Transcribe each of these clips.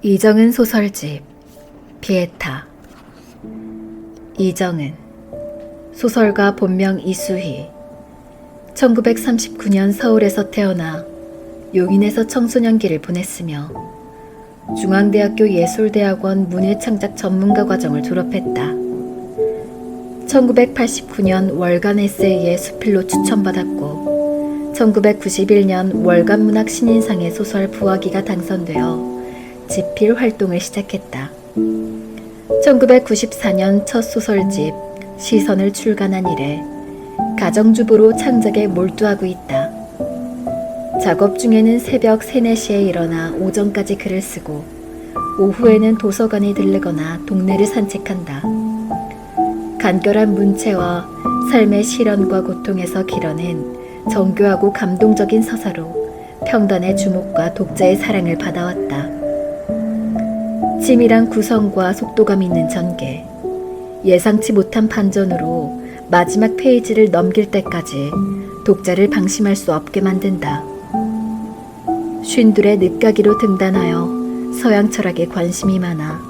이정은 소설집 피에타. 이정은 소설가 본명 이수희. 1939년 서울에서 태어나 용인에서 청소년기를 보냈으며 중앙대학교 예술대학원 문예창작 전문가 과정을 졸업했다. 1989년 월간 에세이의 수필로 추천받았고 1991년 월간 문학 신인상의 소설 부화기가 당선되어 집필 활동을 시작했다. 1994년 첫 소설집 시선을 출간한 이래 가정주부로 창작에 몰두하고 있다. 작업 중에는 새벽 3, 4시에 일어나 오전까지 글을 쓰고 오후에는 도서관에 들르거나 동네를 산책한다. 간결한 문체와 삶의 시련과 고통에서 길어낸 정교하고 감동적인 서사로 평단의 주목과 독자의 사랑을 받아왔다. 치밀한 구성과 속도감 있는 전개, 예상치 못한 반전으로 마지막 페이지를 넘길 때까지 독자를 방심할 수 없게 만든다. 쉰둘의 늦가기로 등단하여 서양 철학에 관심이 많아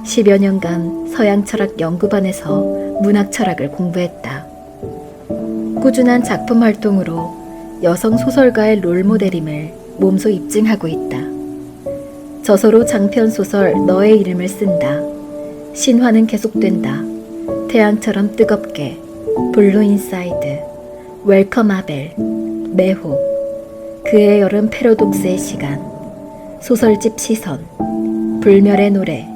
10여 년간 서양 철학 연구반에서 문학 철학을 공부했다. 꾸준한 작품 활동으로 여성 소설가의 롤모델임을 몸소 입증하고 있다. 저서로 장편소설 너의 이름을 쓴다. 신화는 계속된다. 태양처럼 뜨겁게, 블루 인사이드, 웰컴 아벨, 매호, 그의 여름 패러독스의 시간, 소설집 시선, 불멸의 노래,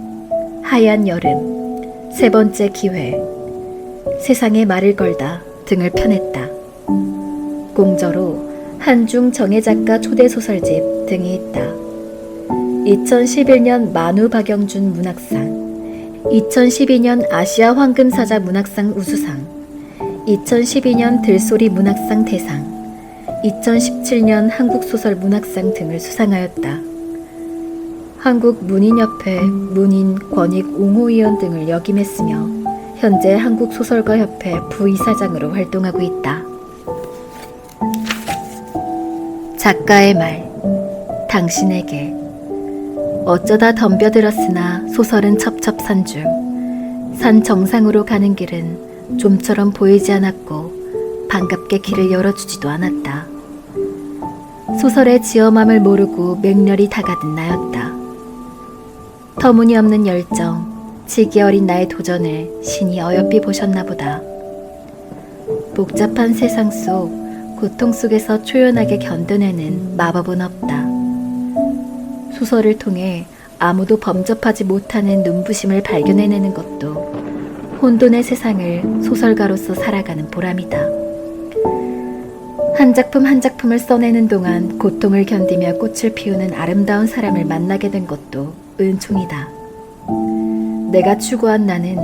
하얀 여름, 세 번째 기회, 세상에 말을 걸다 등을 펴냈다. 공저로 한중 정예 작가 초대 소설집 등이 있다. 2011년 만우 박영준 문학상, 2012년 아시아 황금사자 문학상 우수상, 2012년 들소리 문학상 대상, 2017년 한국소설 문학상 등을 수상하였다. 한국문인협회 문인 권익 옹호위원 등을 역임했으며 현재 한국소설가협회 부이사장으로 활동하고 있다. 작가의 말, 당신에게. 어쩌다 덤벼들었으나 소설은 첩첩산중. 산 정상으로 가는 길은 좀처럼 보이지 않았고 반갑게 길을 열어주지도 않았다. 소설의 지엄함을 모르고 맹렬히 다가든 나였다. 터무니없는 열정, 지기 어린 나의 도전을 신이 어여삐 보셨나 보다. 복잡한 세상 속 고통 속에서 초연하게 견뎌내는 마법은 없다. 소설을 통해 아무도 범접하지 못하는 눈부심을 발견해내는 것도 혼돈의 세상을 소설가로서 살아가는 보람이다. 한 작품 한 작품을 써내는 동안 고통을 견디며 꽃을 피우는 아름다운 사람을 만나게 된 것도 은총이다. 내가 추구한 나는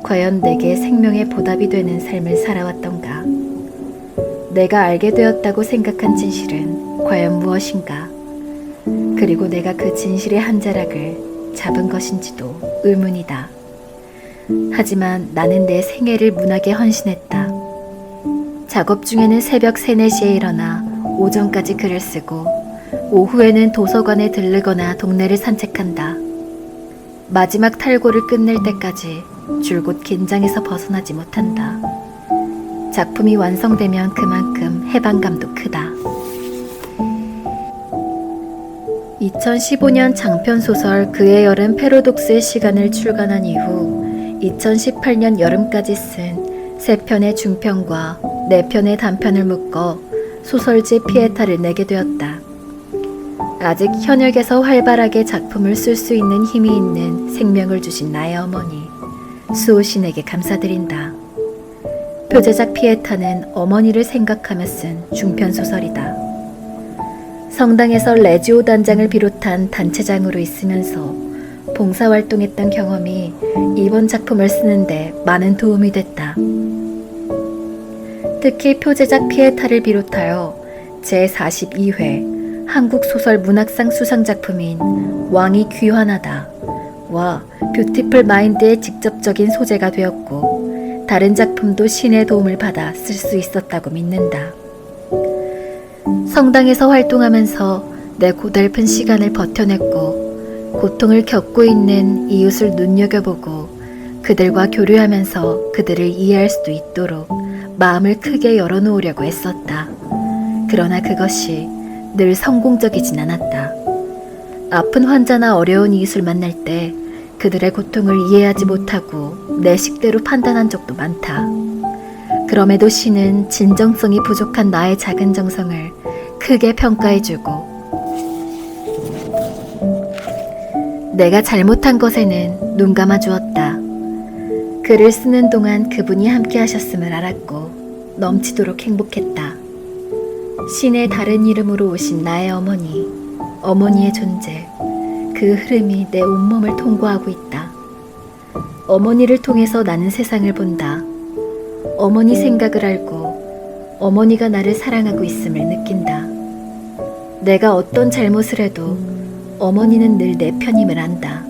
과연 내게 생명의 보답이 되는 삶을 살아왔던가? 내가 알게 되었다고 생각한 진실은 과연 무엇인가? 그리고 내가 그 진실의 한 자락을 잡은 것인지도 의문이다. 하지만 나는 내 생애를 문학에 헌신했다. 작업 중에는 새벽 3, 4시에 일어나 오전까지 글을 쓰고 오후에는 도서관에 들르거나 동네를 산책한다. 마지막 탈고를 끝낼 때까지 줄곧 긴장에서 벗어나지 못한다. 작품이 완성되면 그만큼 해방감도 크다. 2015년 장편소설 그의 여름 패러독스의 시간을 출간한 이후 2018년 여름까지 쓴 3편의 중편과 4편의 단편을 묶어 소설집 피에타를 내게 되었다. 아직 현역에서 활발하게 작품을 쓸 수 있는 힘이 있는 생명을 주신 나의 어머니 수호신에게 감사드린다. 표제작 피에타는 어머니를 생각하며 쓴 중편소설이다. 성당에서 레지오 단장을 비롯한 단체장으로 있으면서 봉사활동했던 경험이 이번 작품을 쓰는데 많은 도움이 됐다. 특히 표제작 피에타를 비롯하여 제42회 한국소설 문학상 수상작품인 왕이 귀환하다 와 뷰티풀 마인드의 직접적인 소재가 되었고 다른 작품도 신의 도움을 받아 쓸 수 있었다고 믿는다. 성당에서 활동하면서 내 고달픈 시간을 버텨냈고 고통을 겪고 있는 이웃을 눈여겨보고 그들과 교류하면서 그들을 이해할 수도 있도록 마음을 크게 열어놓으려고 애썼다. 그러나 그것이 늘 성공적이진 않았다. 아픈 환자나 어려운 이웃을 만날 때 그들의 고통을 이해하지 못하고 내 식대로 판단한 적도 많다. 그럼에도 신은 진정성이 부족한 나의 작은 정성을 크게 평가해주고 내가 잘못한 것에는 눈 감아 주었다. 글을 쓰는 동안 그분이 함께 하셨음을 알았고 넘치도록 행복했다. 신의 다른 이름으로 오신 나의 어머니, 어머니의 존재, 그 흐름이 내 온몸을 통과하고 있다. 어머니를 통해서 나는 세상을 본다. 어머니 생각을 알고 어머니가 나를 사랑하고 있음을 느낀다. 내가 어떤 잘못을 해도 어머니는 늘 내 편임을 안다.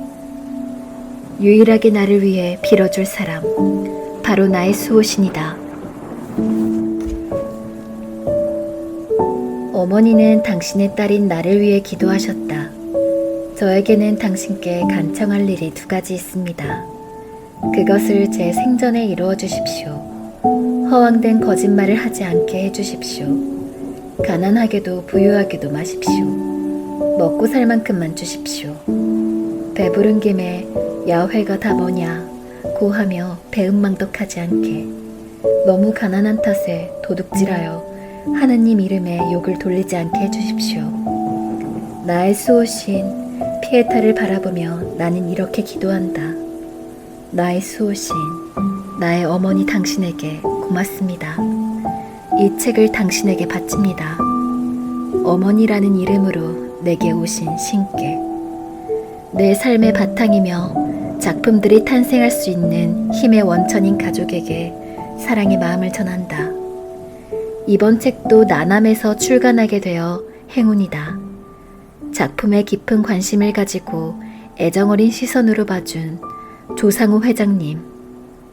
유일하게 나를 위해 빌어줄 사람, 바로 나의 수호신이다. 어머니는 당신의 딸인 나를 위해 기도하셨다. 저에게는 당신께 간청할 일이 두 가지 있습니다. 그것을 제 생전에 이루어 주십시오. 허황된 거짓말을 하지 않게 해주십시오. 가난하게도 부유하게도 마십시오. 먹고 살 만큼만 주십시오. 배부른 김에 야회가 다 뭐냐 고하며 배은망덕하지 않게, 너무 가난한 탓에 도둑질하여 하느님 이름에 욕을 돌리지 않게 해주십시오. 나의 수호신 피에타를 바라보며 나는 이렇게 기도한다. 나의 수호신, 나의 어머니 당신에게 고맙습니다. 이 책을 당신에게 바칩니다. 어머니라는 이름으로 내게 오신 신께, 내 삶의 바탕이며 작품들이 탄생할 수 있는 힘의 원천인 가족에게 사랑의 마음을 전한다. 이번 책도 나남에서 출간하게 되어 행운이다. 작품에 깊은 관심을 가지고 애정어린 시선으로 봐준 조상우 회장님,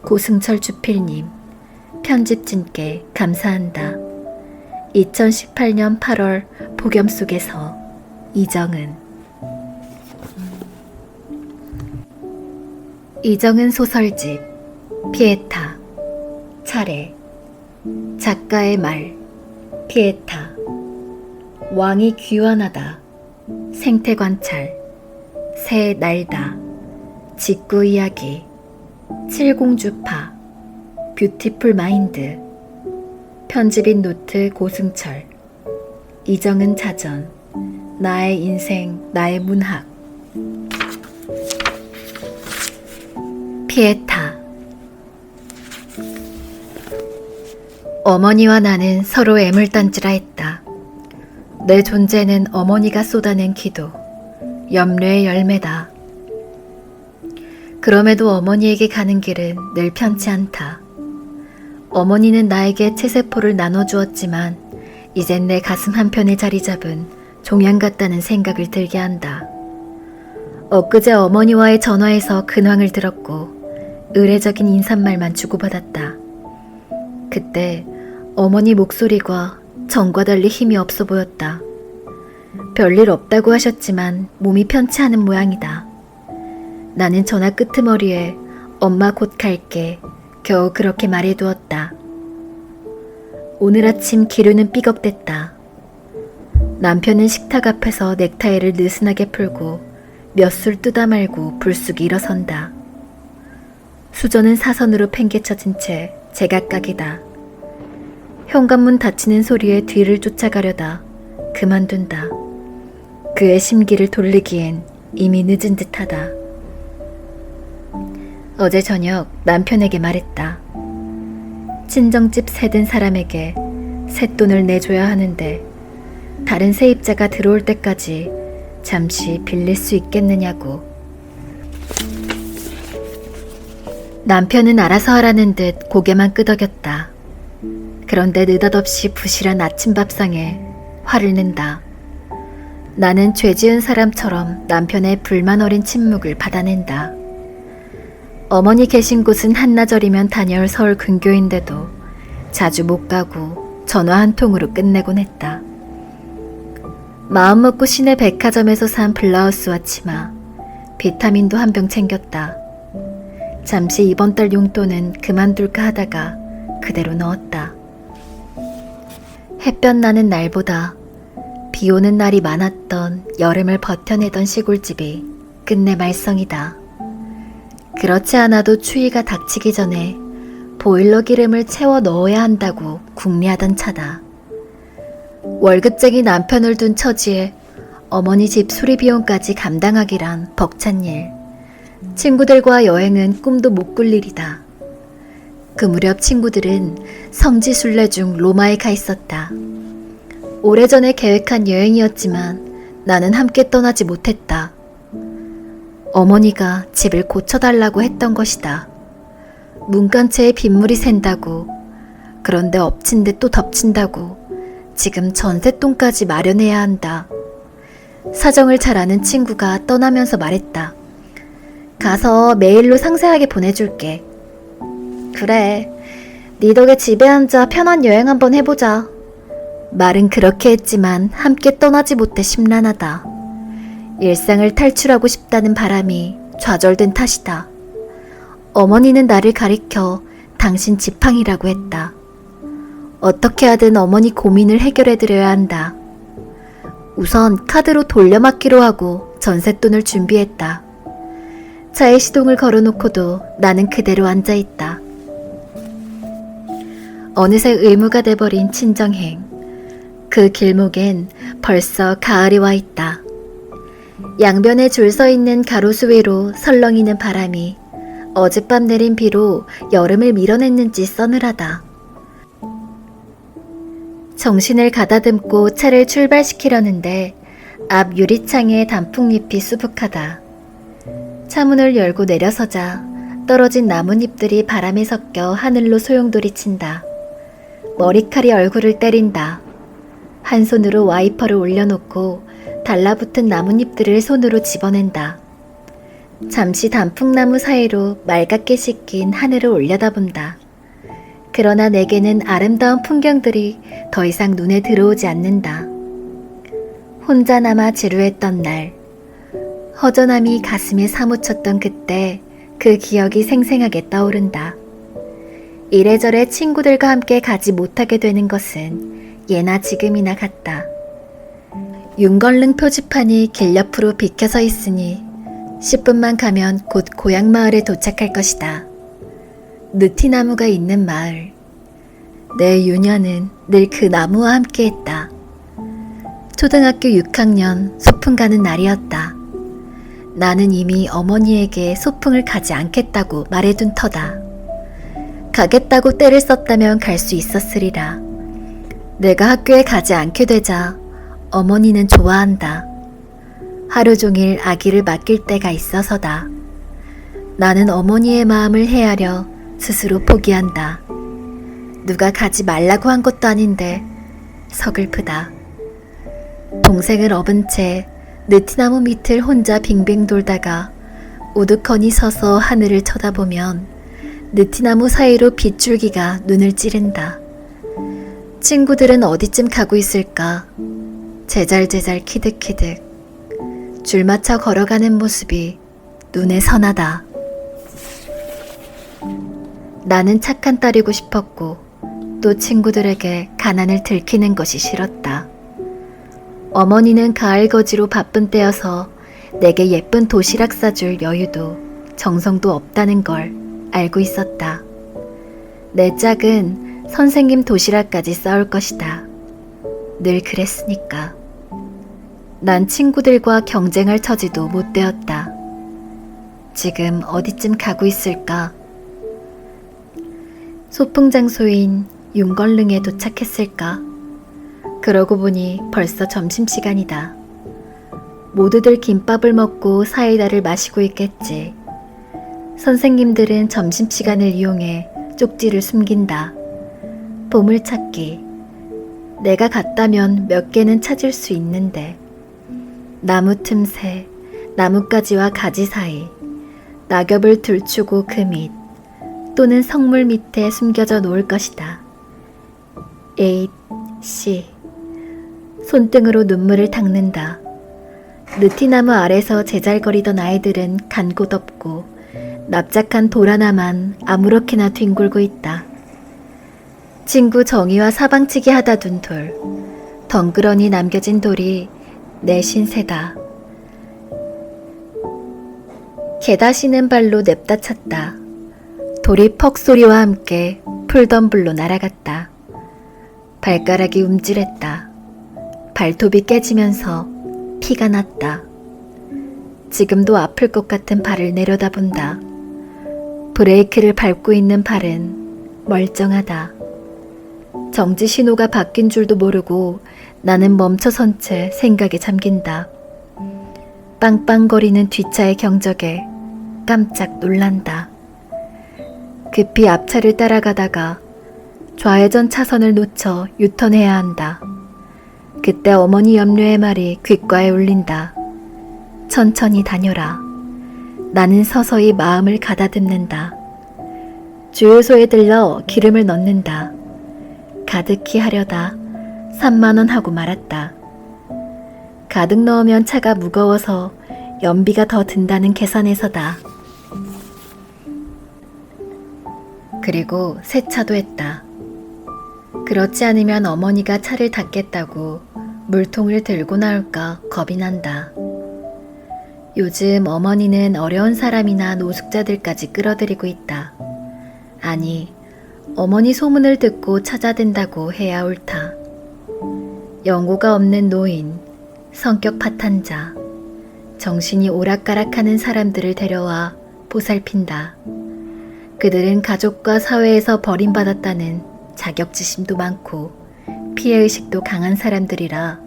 고승철 주필님, 편집진께 감사한다. 2018년 8월 폭염 속에서 이정은. 이정은 소설집 피에타. 차례. 작가의 말. 피에타. 왕이 귀환하다. 생태관찰. 새 날다. 직구 이야기. 칠공주파. 뷰티풀 마인드. 편집인 노트 고승철. 이정은 자전. 나의 인생, 나의 문학. 피에타. 어머니와 나는 서로 애물단지라 했다. 내 존재는 어머니가 쏟아낸 기도, 염려의 열매다. 그럼에도 어머니에게 가는 길은 늘 편치 않다. 어머니는 나에게 체세포를 나눠주었지만 이젠 내 가슴 한편에 자리 잡은 종양 같다는 생각을 들게 한다. 엊그제 어머니와의 전화에서 근황을 들었고 의례적인 인사말만 주고받았다. 그때 어머니 목소리가 전과 달리 힘이 없어 보였다. 별일 없다고 하셨지만 몸이 편치 않은 모양이다. 나는 전화 끄트머리에 엄마 곧 갈게 겨우 그렇게 말해두었다. 오늘 아침 기류는 삐걱댔다. 남편은 식탁 앞에서 넥타이를 느슨하게 풀고 몇 술 뜨다 말고 불쑥 일어선다. 수저는 사선으로 팽개쳐진 채 제각각이다. 현관문 닫히는 소리에 뒤를 쫓아가려다 그만둔다. 그의 심기를 돌리기엔 이미 늦은 듯하다. 어제 저녁 남편에게 말했다. 친정집 세든 사람에게 쇳돈을 내줘야 하는데 다른 세입자가 들어올 때까지 잠시 빌릴 수 있겠느냐고. 남편은 알아서 하라는 듯 고개만 끄덕였다. 그런데 느닷없이 부실한 아침밥상에 화를 낸다. 나는 죄 지은 사람처럼 남편의 불만 어린 침묵을 받아낸다. 어머니 계신 곳은 한나절이면 다녀올 서울 근교인데도 자주 못 가고 전화 한 통으로 끝내곤 했다. 마음먹고 시내 백화점에서 산 블라우스와 치마, 비타민도 한 병 챙겼다. 잠시 이번 달 용돈은 그만둘까 하다가 그대로 넣었다. 햇볕 나는 날보다 비 오는 날이 많았던 여름을 버텨내던 시골집이 끝내 말썽이다. 그렇지 않아도 추위가 닥치기 전에 보일러 기름을 채워 넣어야 한다고 궁리하던 차다. 월급쟁이 남편을 둔 처지에 어머니 집 수리 비용까지 감당하기란 벅찬 일. 친구들과 여행은 꿈도 못 꿀 일이다. 그 무렵 친구들은 성지 순례 중 로마에 가 있었다. 오래전에 계획한 여행이었지만 나는 함께 떠나지 못했다. 어머니가 집을 고쳐달라고 했던 것이다. 문간체에 빗물이 샌다고, 그런데 엎친 데 또 덮친다고, 지금 전셋돈까지 마련해야 한다. 사정을 잘 아는 친구가 떠나면서 말했다. 가서 메일로 상세하게 보내줄게. 그래, 네 덕에 집에 앉아 편한 여행 한번 해보자. 말은 그렇게 했지만 함께 떠나지 못해 심란하다. 일상을 탈출하고 싶다는 바람이 좌절된 탓이다. 어머니는 나를 가리켜 당신 지팡이라고 했다. 어떻게 하든 어머니 고민을 해결해드려야 한다. 우선 카드로 돌려막기로 하고 전셋돈을 준비했다. 차에 시동을 걸어놓고도 나는 그대로 앉아있다. 어느새 의무가 돼버린 친정행. 그 길목엔 벌써 가을이 와 있다. 양변에 줄 서 있는 가로수 위로 설렁이는 바람이 어젯밤 내린 비로 여름을 밀어냈는지 서늘하다. 정신을 가다듬고 차를 출발시키려는데 앞 유리창에 단풍잎이 수북하다. 차문을 열고 내려서자 떨어진 나뭇잎들이 바람에 섞여 하늘로 소용돌이친다. 머리칼이 얼굴을 때린다. 한 손으로 와이퍼를 올려놓고 달라붙은 나뭇잎들을 손으로 집어낸다. 잠시 단풍나무 사이로 맑게 씻긴 하늘을 올려다본다. 그러나 내게는 아름다운 풍경들이 더 이상 눈에 들어오지 않는다. 혼자 남아 지루했던 날, 허전함이 가슴에 사무쳤던 그때 그 기억이 생생하게 떠오른다. 이래저래 친구들과 함께 가지 못하게 되는 것은 예나 지금이나 같다. 윤걸릉 표지판이 길 옆으로 비켜서 있으니 10분만 가면 곧 고향 마을에 도착할 것이다. 느티나무가 있는 마을. 내 유년은 늘 그 나무와 함께했다. 초등학교 6학년 소풍 가는 날이었다. 나는 이미 어머니에게 소풍을 가지 않겠다고 말해둔 터다. 가겠다고 때를 썼다면 갈 수 있었으리라. 내가 학교에 가지 않게 되자 어머니는 좋아한다. 하루 종일 아기를 맡길 때가 있어서다. 나는 어머니의 마음을 헤아려 스스로 포기한다. 누가 가지 말라고 한 것도 아닌데 서글프다. 동생을 업은 채 느티나무 밑을 혼자 빙빙 돌다가 우두커니 서서 하늘을 쳐다보면 느티나무 사이로 빗줄기가 눈을 찌른다. 친구들은 어디쯤 가고 있을까? 제잘제잘 키득키득 줄 맞춰 걸어가는 모습이 눈에 선하다. 나는 착한 딸이고 싶었고 또 친구들에게 가난을 들키는 것이 싫었다. 어머니는 가을 거지로 바쁜 때여서 내게 예쁜 도시락 싸줄 여유도 정성도 없다는 걸 알고 있었다. 내 짝은 선생님 도시락까지 싸올 것이다. 늘 그랬으니까. 난 친구들과 경쟁할 처지도 못 되었다. 지금 어디쯤 가고 있을까? 소풍 장소인 윤걸릉에 도착했을까? 그러고 보니 벌써 점심시간이다. 모두들 김밥을 먹고 사이다를 마시고 있겠지. 선생님들은 점심시간을 이용해 쪽지를 숨긴다. 보물찾기. 내가 갔다면 몇 개는 찾을 수 있는데. 나무 틈새, 나뭇가지와 가지 사이, 낙엽을 들추고 그 밑, 또는 성물 밑에 숨겨져 놓을 것이다. A, C. 손등으로 눈물을 닦는다. 느티나무 아래서 제잘거리던 아이들은 간 곳 없고 납작한 돌 하나만 아무렇게나 뒹굴고 있다. 친구 정희와 사방치기 하다 둔 돌, 덩그러니 남겨진 돌이 내 신세다. 개다시는 발로 냅다 찼다. 돌이 퍽 소리와 함께 풀덤불로 날아갔다. 발가락이 움찔했다. 발톱이 깨지면서 피가 났다. 지금도 아플 것 같은 발을 내려다본다. 브레이크를 밟고 있는 발은 멀쩡하다. 정지 신호가 바뀐 줄도 모르고 나는 멈춰선 채 생각에 잠긴다. 빵빵거리는 뒷차의 경적에 깜짝 놀란다. 급히 앞차를 따라가다가 좌회전 차선을 놓쳐 유턴해야 한다. 그때 어머니 염료의 말이 귓가에 울린다. 천천히 다녀라. 나는 서서히 마음을 가다듬는다. 주유소에 들러 기름을 넣는다. 가득히 하려다 3만 원 하고 말았다. 가득 넣으면 차가 무거워서 연비가 더 든다는 계산에서다. 그리고 세차도 했다. 그렇지 않으면 어머니가 차를 닦겠다고 물통을 들고 나올까 겁이 난다. 요즘 어머니는 어려운 사람이나 노숙자들까지 끌어들이고 있다. 아니, 어머니 소문을 듣고 찾아든다고 해야 옳다. 연고가 없는 노인, 성격 파탄자, 정신이 오락가락하는 사람들을 데려와 보살핀다. 그들은 가족과 사회에서 버림받았다는 자격지심도 많고 피해의식도 강한 사람들이라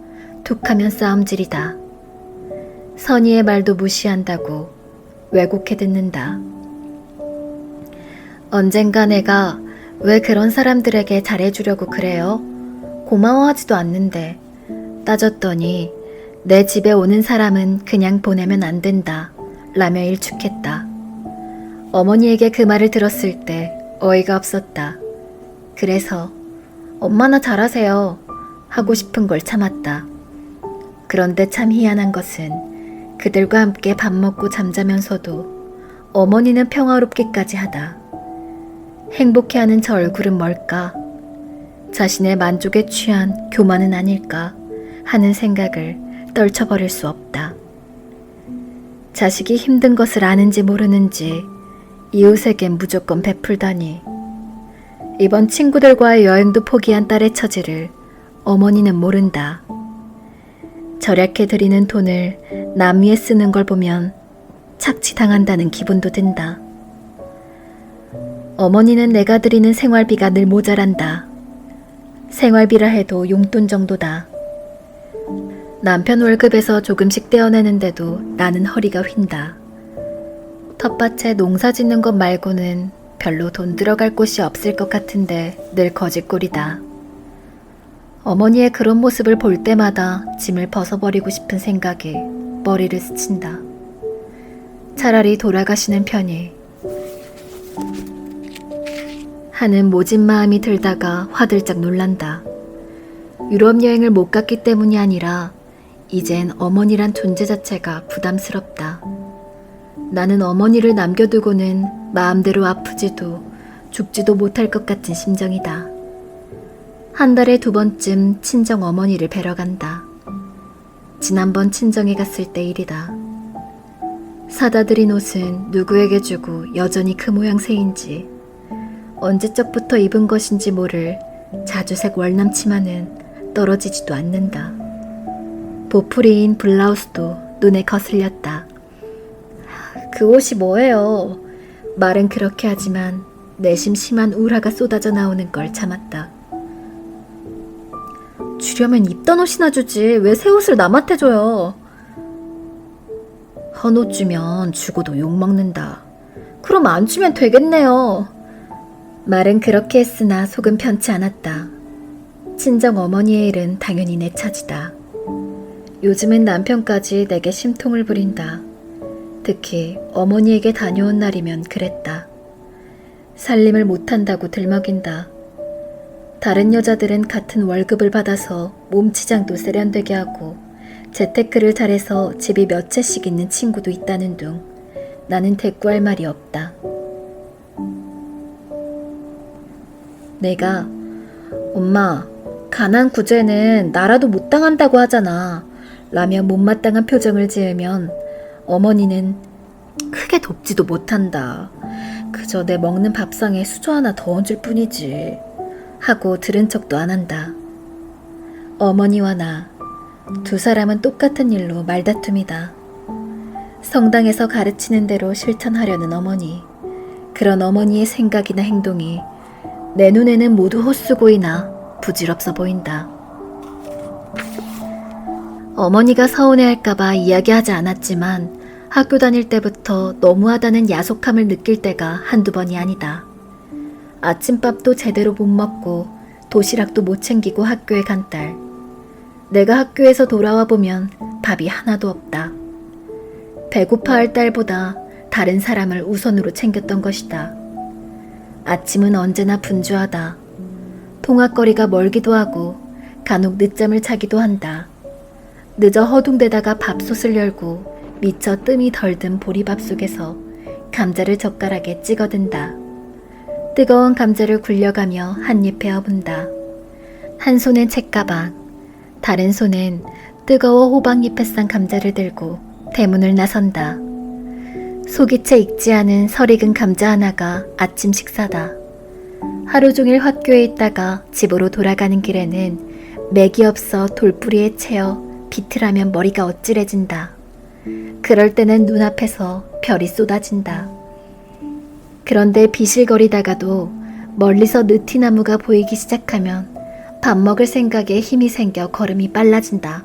툭하면 싸움질이다. 선의의 말도 무시한다고 왜곡해 듣는다. 언젠가 내가 왜 그런 사람들에게 잘해주려고 그래요? 고마워하지도 않는데 따졌더니 내 집에 오는 사람은 그냥 보내면 안 된다 라며 일축했다. 어머니에게 그 말을 들었을 때 어이가 없었다. 그래서 엄마나 잘하세요 하고 싶은 걸 참았다. 그런데 참 희한한 것은 그들과 함께 밥 먹고 잠자면서도 어머니는 평화롭기까지 하다. 행복해하는 저 얼굴은 뭘까? 자신의 만족에 취한 교만은 아닐까 하는 생각을 떨쳐버릴 수 없다. 자식이 힘든 것을 아는지 모르는지 이웃에겐 무조건 베풀다니. 이번 친구들과의 여행도 포기한 딸의 처지를 어머니는 모른다. 절약해 드리는 돈을 남 위에 쓰는 걸 보면 착취당한다는 기분도 든다. 어머니는 내가 드리는 생활비가 늘 모자란다. 생활비라 해도 용돈 정도다. 남편 월급에서 조금씩 떼어내는데도 나는 허리가 휜다. 텃밭에 농사 짓는 것 말고는 별로 돈 들어갈 곳이 없을 것 같은데 늘 거짓골이다. 어머니의 그런 모습을 볼 때마다 짐을 벗어버리고 싶은 생각이 머리를 스친다. 차라리 돌아가시는 편이 하는 모진 마음이 들다가 화들짝 놀란다. 유럽 여행을 못 갔기 때문이 아니라 이젠 어머니란 존재 자체가 부담스럽다. 나는 어머니를 남겨두고는 마음대로 아프지도 죽지도 못할 것 같은 심정이다. 한 달에 2번쯤 친정 어머니를 뵈러 간다. 지난번 친정에 갔을 때 일이다. 사다 드린 옷은 누구에게 주고 여전히 그 모양새인지 언제적부터 입은 것인지 모를 자주색 월남 치마는 떨어지지도 않는다. 보풀이인 블라우스도 눈에 거슬렸다. 그 옷이 뭐예요? 말은 그렇게 하지만 내심 심한 우라가 쏟아져 나오는 걸 참았다. 주려면 입던 옷이나 주지 왜 새 옷을 남한테 줘요? 헌 옷 주면 주고도 욕먹는다. 그럼 안 주면 되겠네요. 말은 그렇게 했으나 속은 편치 않았다. 친정 어머니의 일은 당연히 내 차지다. 요즘은 남편까지 내게 심통을 부린다. 특히 어머니에게 다녀온 날이면 그랬다. 살림을 못한다고 들먹인다. 다른 여자들은 같은 월급을 받아서 몸치장도 세련되게 하고 재테크를 잘해서 집이 몇 채씩 있는 친구도 있다는 둥 나는 대꾸할 말이 없다. 내가 엄마, 가난 구제는 나라도 못 당한다고 하잖아 라며 못마땅한 표정을 지으면 어머니는 크게 돕지도 못한다. 그저 내 먹는 밥상에 수저 하나 더 얹을 뿐이지 하고 들은 척도 안 한다. 어머니와 나 두 사람은 똑같은 일로 말다툼이다. 성당에서 가르치는 대로 실천하려는 어머니. 그런 어머니의 생각이나 행동이 내 눈에는 모두 헛수고이나 부질없어 보인다. 어머니가 서운해할까봐 이야기하지 않았지만 학교 다닐 때부터 너무하다는 야속함을 느낄 때가 한두 번이 아니다. 아침밥도 제대로 못 먹고 도시락도 못 챙기고 학교에 간 딸. 내가 학교에서 돌아와 보면 밥이 하나도 없다. 배고파할 딸보다 다른 사람을 우선으로 챙겼던 것이다. 아침은 언제나 분주하다. 통학거리가 멀기도 하고 간혹 늦잠을 자기도 한다. 늦어 허둥대다가 밥솥을 열고 미처 뜸이 덜 든 보리밥 속에서 감자를 젓가락에 찍어든다. 뜨거운 감자를 굴려가며 한 입 베어본다. 한 손엔 책가방, 다른 손엔 뜨거워 호박잎에 싼 감자를 들고 대문을 나선다. 속이 채 익지 않은 설익은 감자 하나가 아침 식사다. 하루 종일 학교에 있다가 집으로 돌아가는 길에는 맥이 없어 돌뿌리에 채어 비틀하면 머리가 어찌래진다. 그럴 때는 눈앞에서 별이 쏟아진다. 그런데 비실거리다가도 멀리서 느티나무가 보이기 시작하면 밥 먹을 생각에 힘이 생겨 걸음이 빨라진다.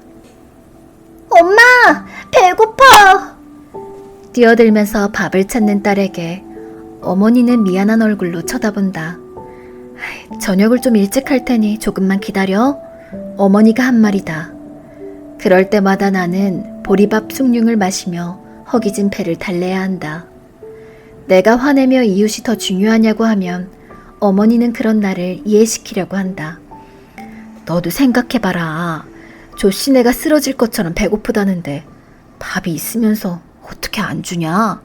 엄마! 배고파! 뛰어들면서 밥을 찾는 딸에게 어머니는 미안한 얼굴로 쳐다본다. 저녁을 좀 일찍 할 테니 조금만 기다려. 어머니가 한 말이다. 그럴 때마다 나는 보리밥 숭늉을 마시며 허기진 배를 달래야 한다. 내가 화내며 이웃이 더 중요하냐고 하면 어머니는 그런 나를 이해시키려고 한다. 너도 생각해봐라. 조씨네가 쓰러질 것처럼 배고프다는데 밥이 있으면서 어떻게 안 주냐?